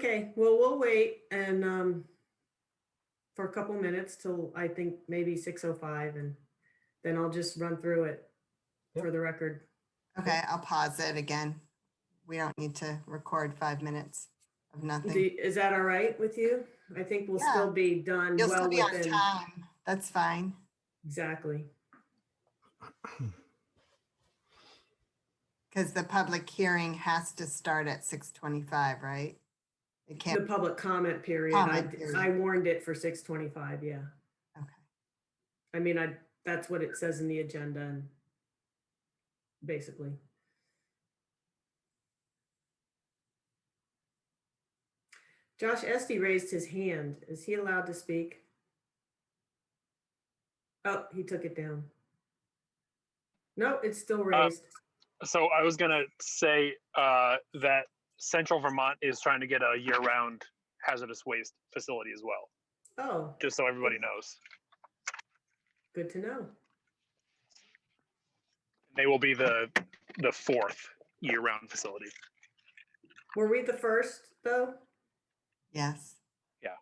Okay, well, we'll wait and for a couple minutes till I think maybe 6:05, and then I'll just run through it for the record. Okay, I'll pause it again. We don't need to record 5 minutes of nothing. Is that all right with you? I think we'll still be done You'll well still be on within. time. That's fine. Exactly. Because the public hearing has to start at 6:25, right? It The can't. public comment period. I warned it for 6:25. Yeah. Okay. I mean, that's what it says in the agenda, and basically. Josh Esty raised his hand. Is he allowed to speak? Oh, he took it down. No, it's still raised. So I was gonna say that Central Vermont is trying to get a year-round hazardous waste facility as well. Oh. Just so everybody knows. Good to know. They will be the fourth year-round facility. Were we the first, though? Yes. Yeah.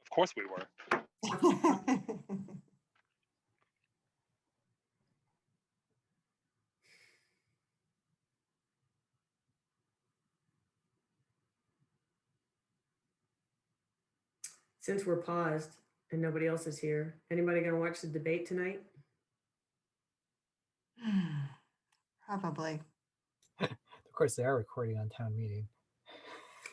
Of course we were. Since we're paused and nobody else is here, anybody gonna watch the debate tonight? Probably. Of course, they are recording on town meeting.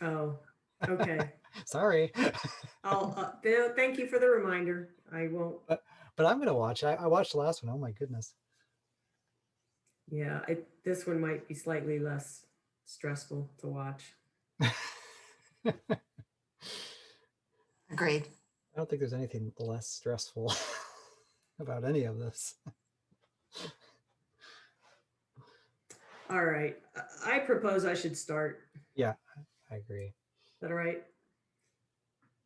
Oh, okay. Sorry. Thank you for the reminder. I won't. But I'm gonna watch. I watched the last one. Oh my goodness. Yeah, this one might be slightly less stressful to watch. Agreed. I don't think there's anything less stressful about any of this. All right, I propose I should start. Yeah, I agree. Is that all right?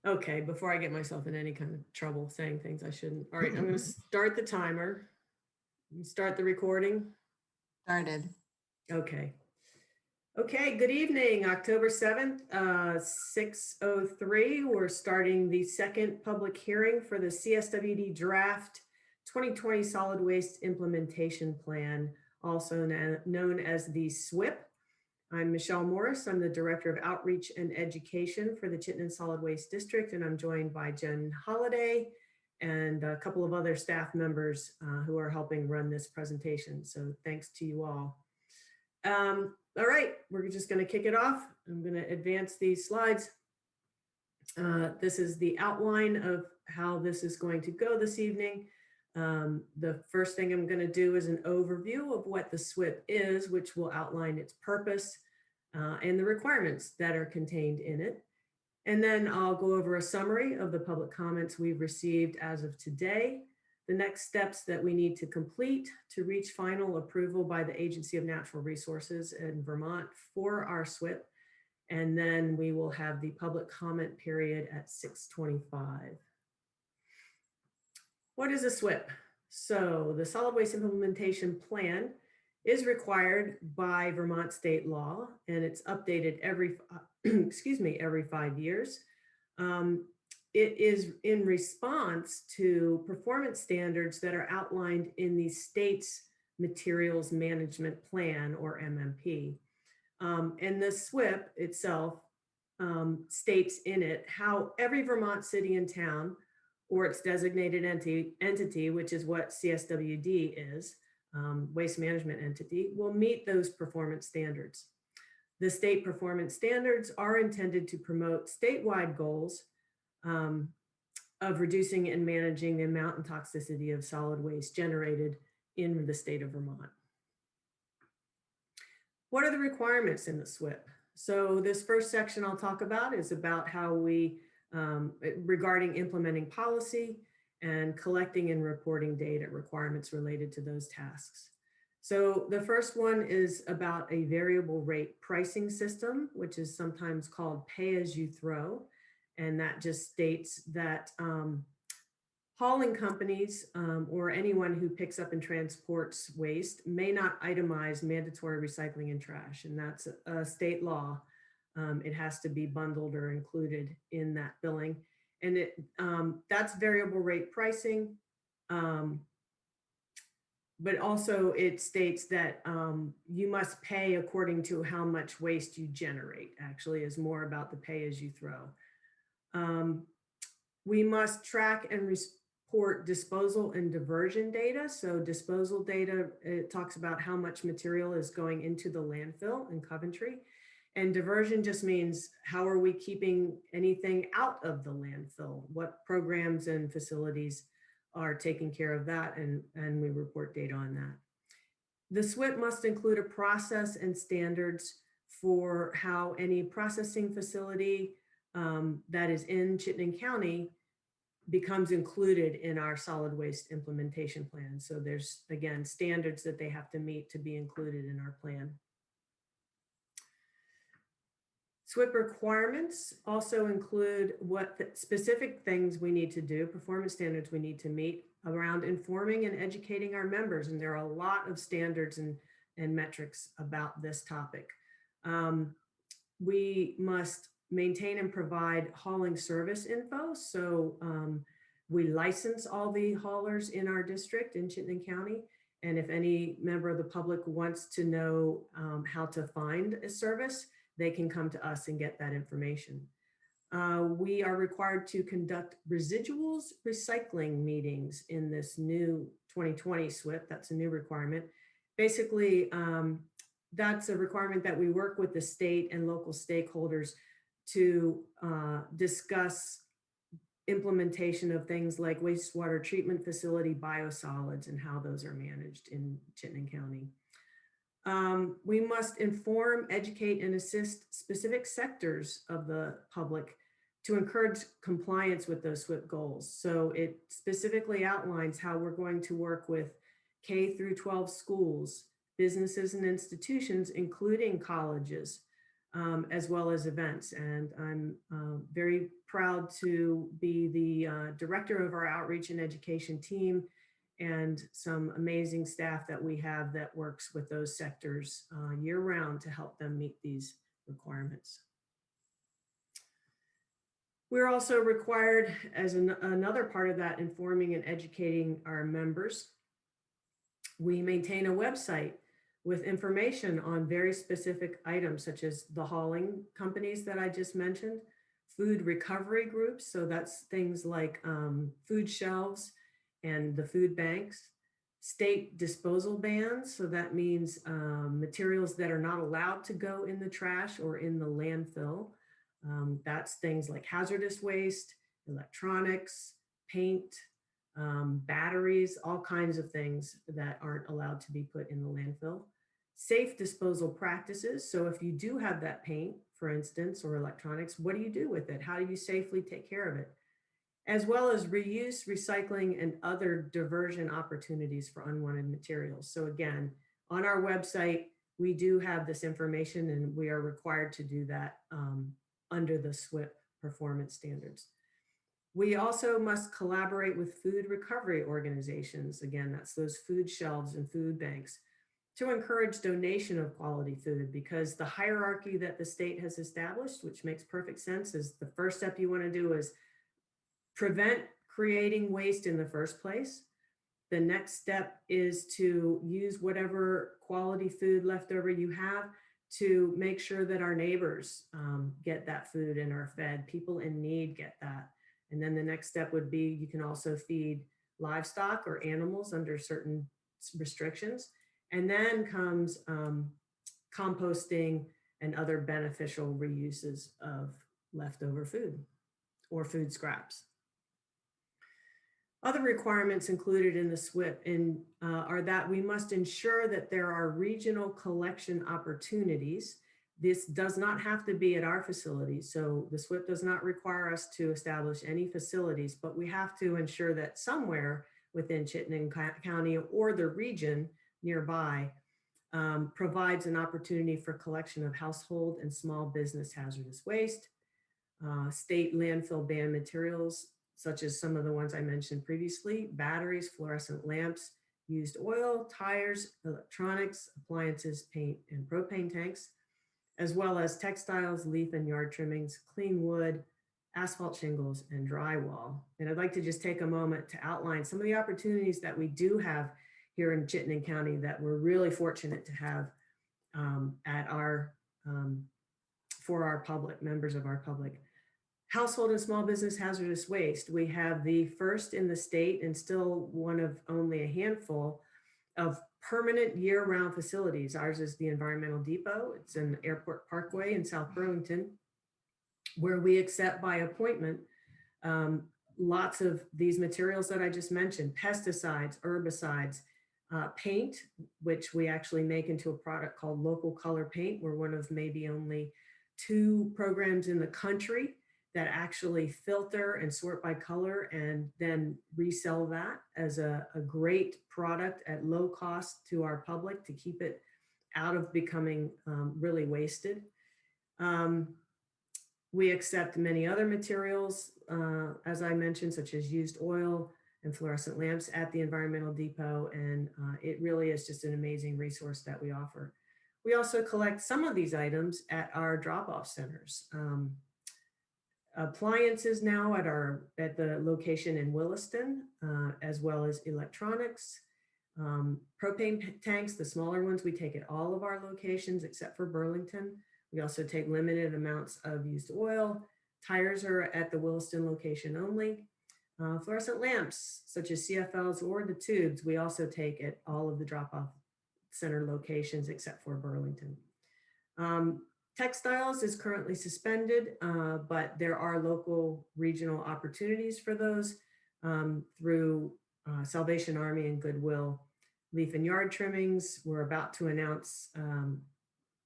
Okay, before I get myself in any kind of trouble saying things I shouldn't. All right, I'm going to start the timer. Start the recording. Started. Okay. Okay, good evening, October 7th, 6:03. We're starting the second public hearing for the CSWD Draft 2020 Solid Waste Implementation Plan, also known as the SWIP. I'm Michelle Morris. I'm the Director of Outreach and Education for the Chittenden Solid Waste District, and I'm joined by Jen Holliday and a couple of other staff members who are helping run this presentation. So thanks to you all. All right, we're just going to kick it off. I'm going to advance these slides. This is the outline of how this is going to go this evening. The first thing I'm going to do is an overview of what the SWIP is, which will outline its purpose and the requirements that are contained in it. And then I'll go over a summary of the public comments we've received as of today, the next steps that we need to complete to reach final approval by the Agency of Natural Resources in Vermont for our SWIP. And then we will have the public comment period at 6:25. What is a SWIP? So the Solid Waste Implementation Plan is required by Vermont state law, and it's updated every, every 5 years. It is in response to performance standards that are outlined in the state's Materials Management Plan, or MMP. And the SWIP itself states in it how every Vermont city and town, or its designated entity, which is what CSWD is, waste management entity, will meet those performance standards. The state performance standards are intended to promote statewide goals of reducing and managing the amount and toxicity of solid waste generated in the state of Vermont. What are the requirements in the SWIP? So this first section I'll talk about is about how we, regarding implementing policy and collecting and reporting data requirements related to those tasks. So the first one is about a variable rate pricing system, which is sometimes called pay as you throw. And that just states that hauling companies or anyone who picks up and transports waste may not itemize mandatory recycling and trash. And that's a state law. It has to be bundled or included in that billing. And that's variable rate pricing. But also it states that you must pay according to how much waste you generate. Actually is more about the pay as you throw. We must track and report disposal and diversion data. So disposal data, it talks about how much material is going into the landfill in Coventry. And diversion just means how are we keeping anything out of the landfill? What programs and facilities are taking care of that? And we report data on that. The SWIP must include a process and standards for how any processing facility that is in Chittenden County becomes included in our solid waste implementation plan. So there's, again, standards that they have to meet to be included in our plan. SWIP requirements also include what specific things we need to do, performance standards we need to meet around informing and educating our members. And there are a lot of standards and metrics about this topic. We must maintain and provide hauling service info. So we license all the haulers in our district in Chittenden County. And if any member of the public wants to know how to find a service, they can come to us and get that information. We are required to conduct residuals recycling meetings in this new 2020 SWIP. That's a new requirement. Basically, that's a requirement that we work with the state and local stakeholders to discuss implementation of things like wastewater treatment facility biosolids and how those are managed in Chittenden County. We must inform, educate, and assist specific sectors of the public to encourage compliance with those SWIP goals. So it specifically outlines how we're going to work with K through 12 schools, businesses and institutions, including colleges, as well as events. And I'm very proud to be the director of our outreach and education team, and some amazing staff that we have that works with those sectors year round to help them meet these requirements. We're also required, as another part of that, informing and educating our members. We maintain a website with information on very specific items, such as the hauling companies that I just mentioned, food recovery groups. So that's things like food shelves and the food banks, state disposal bans. So that means materials that are not allowed to go in the trash or in the landfill. That's things like hazardous waste, electronics, paint, batteries, all kinds of things that aren't allowed to be put in the landfill. Safe disposal practices. So if you do have that paint, for instance, or electronics, what do you do with it? How do you safely take care of it? As well as reuse, recycling, and other diversion opportunities for unwanted materials. So again, on our website, we do have this information, and we are required to do that under the SWIP performance standards. We also must collaborate with food recovery organizations. Again, that's those food shelves and food banks, to encourage donation of quality food, because the hierarchy that the state has established, which makes perfect sense, is the first step you want to do is prevent creating waste in the first place. The next step is to use whatever quality food leftover you have to make sure that our neighbors get that food and are fed. People in need get that. And then the next step would be, you can also feed livestock or animals under certain restrictions. And then comes composting and other beneficial reuses of leftover food or food scraps. Other requirements included in the SWIP are that we must ensure that there are regional collection opportunities. This does not have to be at our facilities. So the SWIP does not require us to establish any facilities, but we have to ensure that somewhere within Chittenden County or the region nearby provides an opportunity for collection of household and small business hazardous waste, state landfill ban materials, such as some of the ones I mentioned previously, batteries, fluorescent lamps, used oil, tires, electronics, appliances, paint, and propane tanks. as well as textiles, leaf and yard trimmings, clean wood, asphalt shingles, and drywall. And I'd like to just take a moment to outline some of the opportunities that we do have here in Chittenden County that we're really fortunate to have at our for our public, members of our public. Household and small business hazardous waste. We have the first in the state and still one of only a handful of permanent year-round facilities. Ours is the Environmental Depot. It's an Airport Parkway in South Burlington, where we accept by appointment lots of these materials that I just mentioned: pesticides, herbicides, paint, which we actually make into a product called local color paint. We're one of maybe only 2 programs in the country that actually filter and sort by color and then resell that as a great product at low cost to our public to keep it out of becoming really wasted. We accept many other materials, as I mentioned, such as used oil and fluorescent lamps at the Environmental Depot, and it really is just an amazing resource that we offer. We also collect some of these items at our drop-off centers. Appliances now at the location in Williston, as well as electronics, propane tanks, the smaller ones, we take at all of our locations except for Burlington. We also take limited amounts of used oil. Tires are at the Williston location only. Fluorescent lamps, such as CFLs or the tubes, we also take at all of the drop-off center locations except for Burlington. Textiles is currently suspended, but there are local regional opportunities for those through Salvation Army and Goodwill. Leaf and yard trimmings, we're about to announce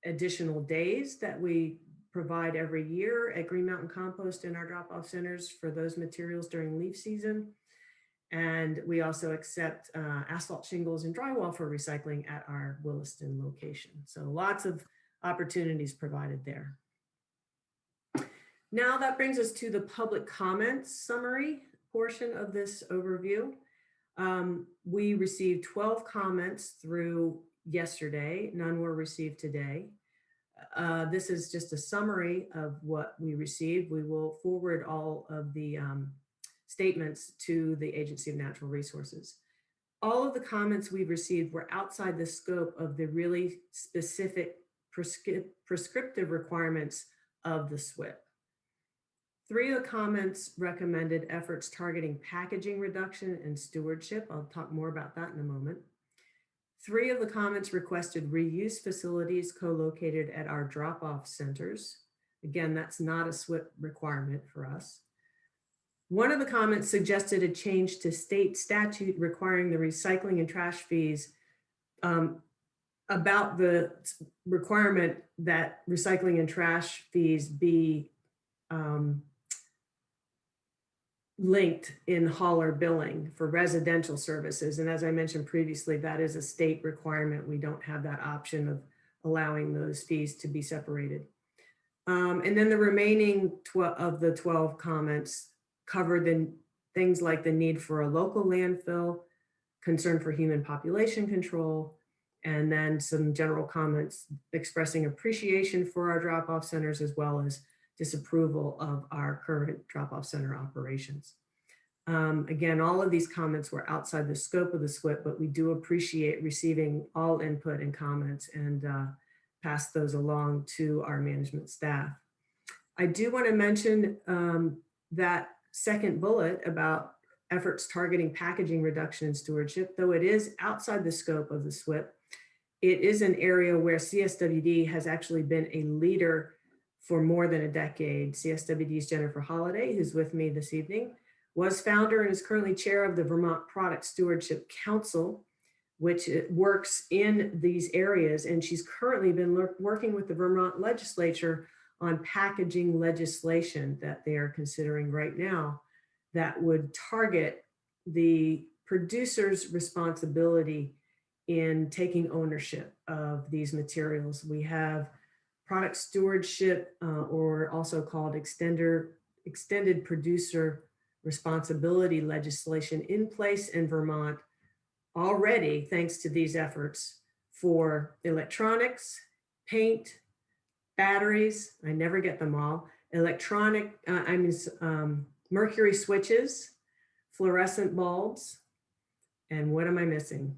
additional days that we provide every year at Green Mountain Compost in our drop-off centers for those materials during leaf season. And we also accept asphalt shingles and drywall for recycling at our Williston location. So lots of opportunities provided there. Now that brings us to the public comments summary portion of this overview. We received 12 comments through yesterday. None were received today. This is just a summary of what we received. We will forward all of the statements to the Agency of Natural Resources. All of the comments we've received were outside the scope of the really specific prescriptive requirements of the SWIP. 3 of the comments recommended efforts targeting packaging reduction and stewardship. I'll talk more about that in a moment. 3 of the comments requested reuse facilities co-located at our drop-off centers. Again, that's not a SWIP requirement for us. 1 of the comments suggested a change to state statute requiring the recycling and trash fees about the requirement that recycling and trash fees be linked in hauler billing for residential services. And as I mentioned previously, that is a state requirement. We don't have that option of allowing those fees to be separated. And then the remaining 12 comments covered the things like the need for a local landfill, concern for human population control, and then some general comments expressing appreciation for our drop-off centers as well as disapproval of our current drop-off center operations. Again, all of these comments were outside the scope of the SWIP, but we do appreciate receiving all input and comments and pass those along to our management staff. I do want to mention that second bullet about efforts targeting packaging reduction and stewardship, though it is outside the scope of the SWIP, it is an area where CSWD has actually been a leader for more than a decade. CSWD's Jennifer Holliday, who's with me this evening, was founder and is currently chair of the Vermont Product Stewardship Council, which works in these areas. And she's currently been working with the Vermont legislature on packaging legislation that they are considering right now that would target the producer's responsibility in taking ownership of these materials. We have product stewardship, or also called extended producer responsibility legislation in place in Vermont already, thanks to these efforts for electronics, paint, batteries, I never get them all, electronic, mercury switches, fluorescent bulbs, and what am I missing?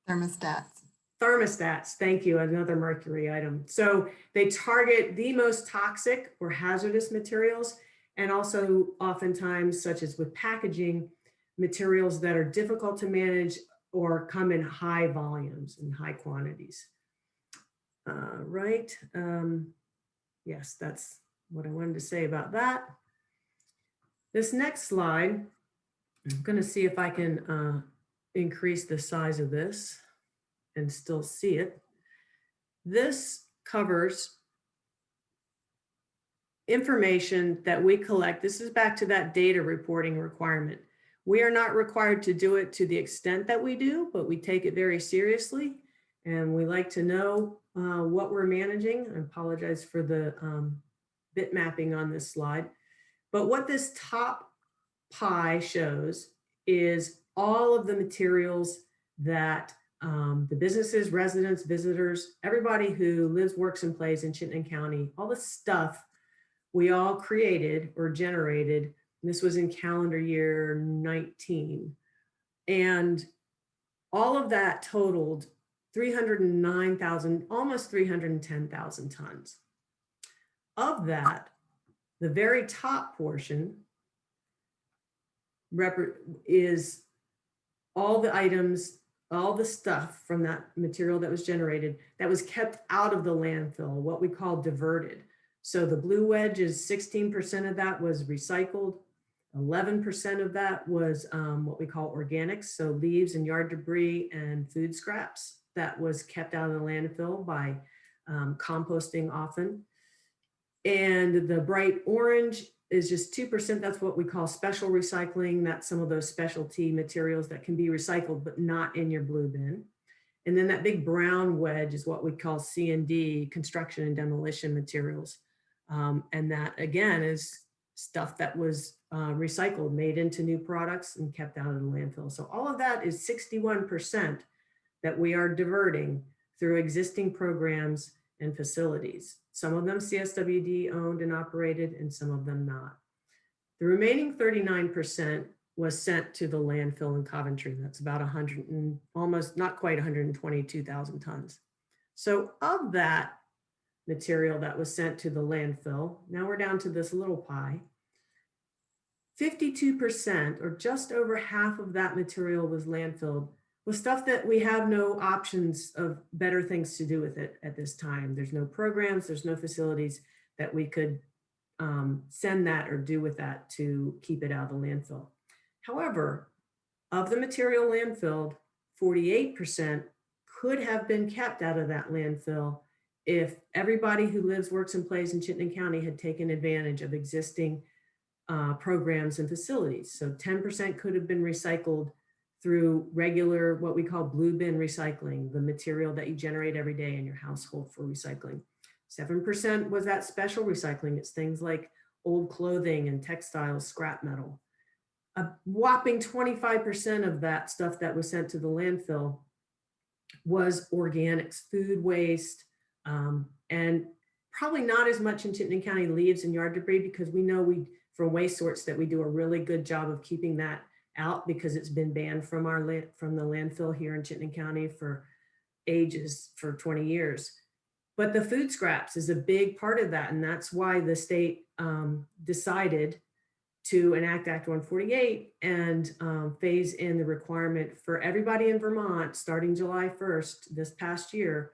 Thermostats. Thermostats, thank you, another mercury item. So they target the most toxic or hazardous materials, and also oftentimes, such as with packaging, materials that are difficult to manage or come in high volumes and high quantities. Right. Yes, that's what I wanted to say about that. This next slide, I'm going to see if I can increase the size of this and still see it. This covers information that we collect. This is back to that data reporting requirement. We are not required to do it to the extent that we do, but we take it very seriously. And we like to know what we're managing. I apologize for the bit mapping on this slide. But what this top pie shows is all of the materials that the businesses, residents, visitors, everybody who lives, works, and plays in Chittenden County, all the stuff we all created or generated. This was in calendar year 19. And all of that totaled 309,000, almost 310,000 tons. Of that, the very top portion is all the items, all the stuff from that material that was generated that was kept out of the landfill, what we call diverted. So the blue wedge is 16% of that was recycled. 11% of that was what we call organics, so leaves and yard debris and food scraps that was kept out of the landfill by composting often. And the bright orange is just 2%. That's what we call special recycling. That's some of those specialty materials that can be recycled, but not in your blue bin. And then that big brown wedge is what we call C&D, construction and demolition materials. And that again is stuff that was recycled, made into new products and kept out of the landfill. So all of that is 61% that we are diverting through existing programs and facilities. Some of them CSWD owned and operated, and some of them not. The remaining 39% was sent to the landfill in Coventry. That's about 100 and almost not quite 122,000 tons. So of that material that was sent to the landfill, now we're down to this little pie. 52%, or just over half of that material was landfilled, was stuff that we have no options of better things to do with it at this time. There's no programs, there's no facilities that we could send that or do with that to keep it out of the landfill. However, of the material landfilled, 48% could have been kept out of that landfill if everybody who lives, works, and plays in Chittenden County had taken advantage of existing programs and facilities. So 10% could have been recycled through regular, what we call blue bin recycling, the material that you generate every day in your household for recycling. 7% was that special recycling. It's things like old clothing and textiles, scrap metal. A whopping 25% of that stuff that was sent to the landfill was organics, food waste, and probably not as much in Chittenden County leaves and yard debris, because we know from waste sorts that we do a really good job of keeping that out, because it's been banned from the landfill here in Chittenden County for ages, for 20 years. But the food scraps is a big part of that. And that's why the state decided to enact Act 148 and phase in the requirement for everybody in Vermont starting July 1st this past year,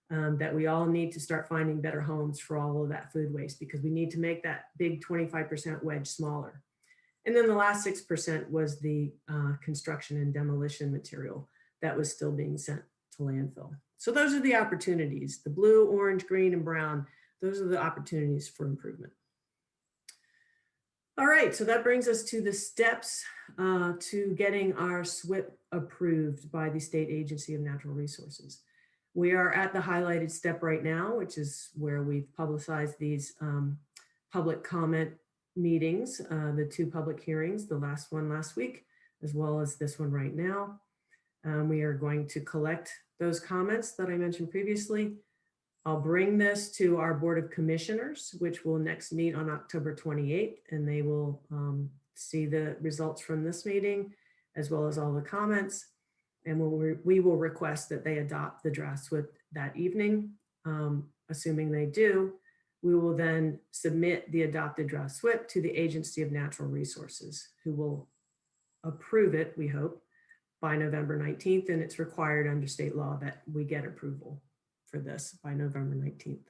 that we all need to start finding better homes for all of that food waste, because we need to make that big 25% wedge smaller. And then the last 6% was the construction and demolition material that was still being sent to landfill. So those are the opportunities, the blue, orange, green, and brown. Those are the opportunities for improvement. All right, so that brings us to the steps to getting our SWIP approved by the State Agency of Natural Resources. We are at the highlighted step right now, which is where we've publicized these public comment meetings, the 2 public hearings, the last one last week, as well as this one right now. We are going to collect those comments that I mentioned previously, I'll bring this to our Board of Commissioners, which will next meet on October 28th, and they will see the results from this meeting, as well as all the comments. And we will request that they adopt the draft SWIP that evening. Assuming they do, we will then submit the adopted draft SWIP to the Agency of Natural Resources, who will approve it, we hope, by November 19th. And it's required under state law that we get approval for this by November 19th.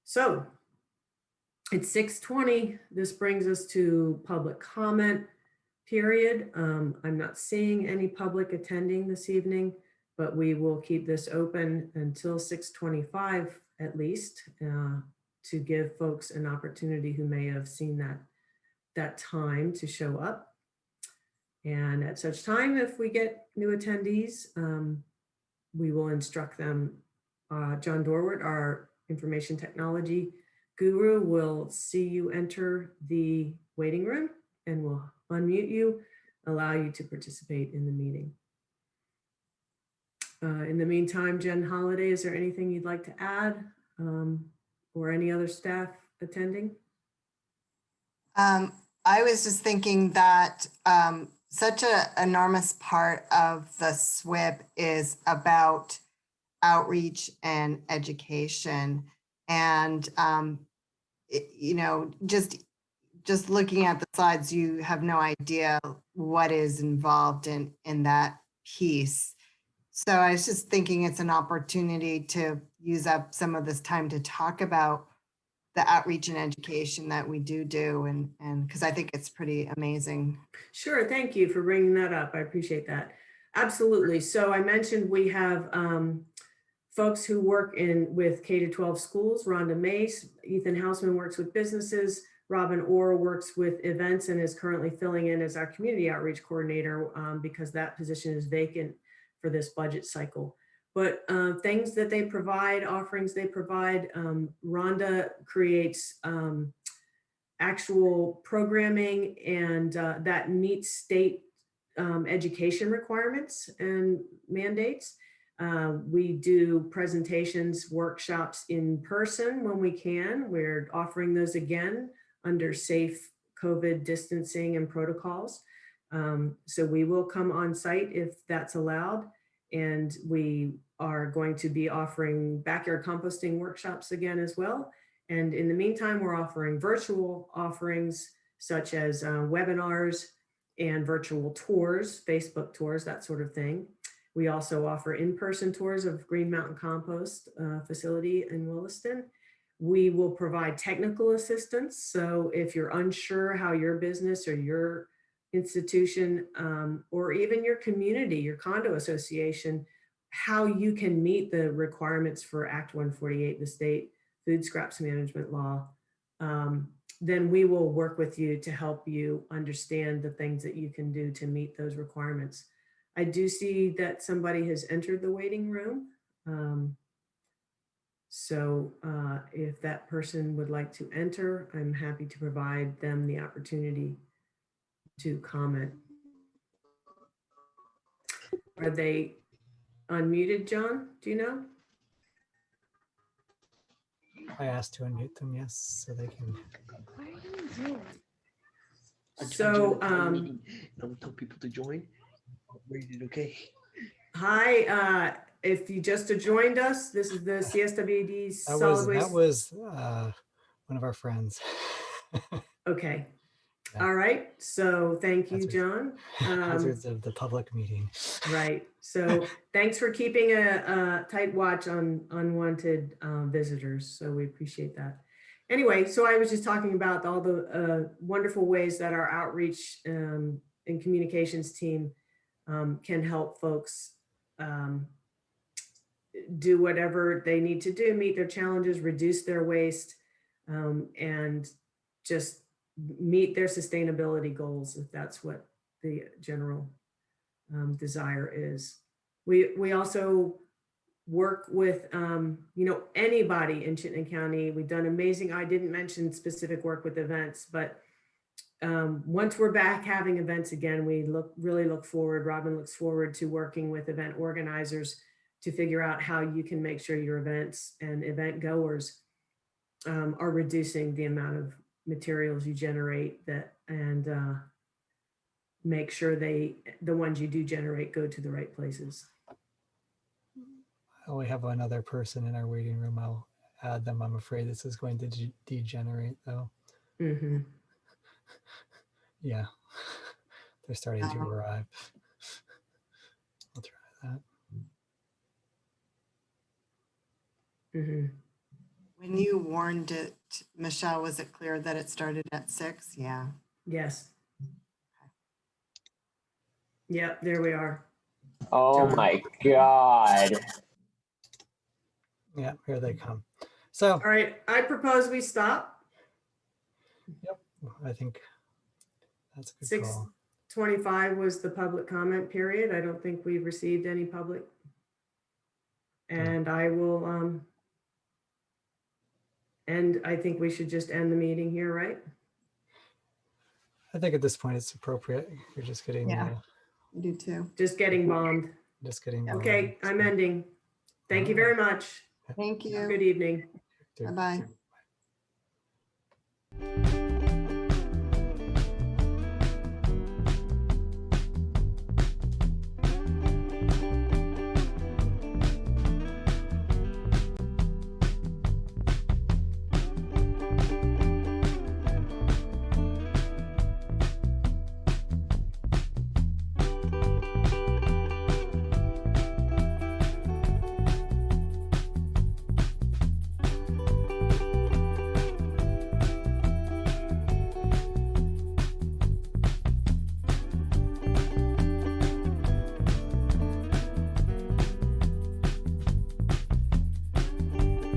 So it's 6:20. This brings us to public comment period. I'm not seeing any public attending this evening, but we will keep this open until 6:25 at least, to give folks an opportunity who may have seen that time to show up. And at such time, if we get new attendees, we will instruct them. John Dorwart, our information technology guru, will see you enter the waiting room and will unmute you, allow you to participate in the meeting. In the meantime, Jen Holiday, is there anything you'd like to add, or any other staff attending? I was just thinking that such an enormous part of the SWIP is about outreach and education. And, you know, just looking at the slides, you have no idea what is involved in that piece. So I was just thinking it's an opportunity to use up some of this time to talk about the outreach and education that we do, and because I think it's pretty amazing. Sure, thank you for bringing that up. I appreciate that. Absolutely. So I mentioned we have folks who work with K-12 schools. Rhonda Mace, Ethan Hausman works with businesses. Robin Orr works with events and is currently filling in as our community outreach coordinator because that position is vacant for this budget cycle. But things that they provide, offerings they provide, Rhonda creates actual programming and that meets state education requirements and mandates. We do presentations, workshops in person when we can. We're offering those again under safe COVID distancing and protocols. So we will come on site if that's allowed. And we are going to be offering backyard composting workshops again as well. And in the meantime, we're offering virtual offerings such as webinars and virtual tours, Facebook tours, that sort of thing. We also offer in-person tours of Green Mountain Compost facility in Williston. We will provide technical assistance. So if you're unsure how your business or your institution or even your community, your condo association, how you can meet the requirements for Act 148, the state food scraps management law, then we will work with you to help you understand the things that you can do to meet those requirements. I do see that somebody has entered the waiting room. So if that person would like to enter, I'm happy to provide them the opportunity to comment. Are they unmuted, John? Do you know? I asked to unmute them, yes, so they can. So don't tell people to join. Rated, okay. hi, if you just joined us, this is the CSWD solid waste. That was one of our friends. Okay. Yeah. All right. So thank you, Hazards. John. Hazards of the public meeting. Right. So thanks for keeping a tight watch on unwanted visitors. So we appreciate that. Anyway, so I was just talking about all the wonderful ways that our outreach and communications team can help folks do whatever they need to do, meet their challenges, reduce their waste, and just meet their sustainability goals, if that's what the general desire is. We also work with anybody in Chittenden County. We've done amazing. I didn't mention specific work with events, but once we're back having events again, we really look forward. Robin looks forward to working with event organizers to figure out how you can make sure your events and event goers are reducing the amount of materials you generate and make sure the ones you do generate go to the right places. I only have one other person in our waiting room. I'll add them. I'm afraid this is going to degenerate though. Mm-hmm. Yeah, they're starting to Oh. arrive. I'll try that. Mm-hmm. When you warned it, Michelle, was it clear that it started at 6? Yeah. Yes. Yep, there we are. Oh John. my God. Yeah, here they come. So All right, I propose we stop. I think that's a good call. 6:25 was the public comment period. I don't think we've received any public. And I will, and I think we should just end the meeting here, right? I think at this point it's appropriate. You're just getting, Yeah. I do too. Just getting bombed. bombed. Okay, I'm ending. Thank you very much. Thank you. Good evening. Bye-bye.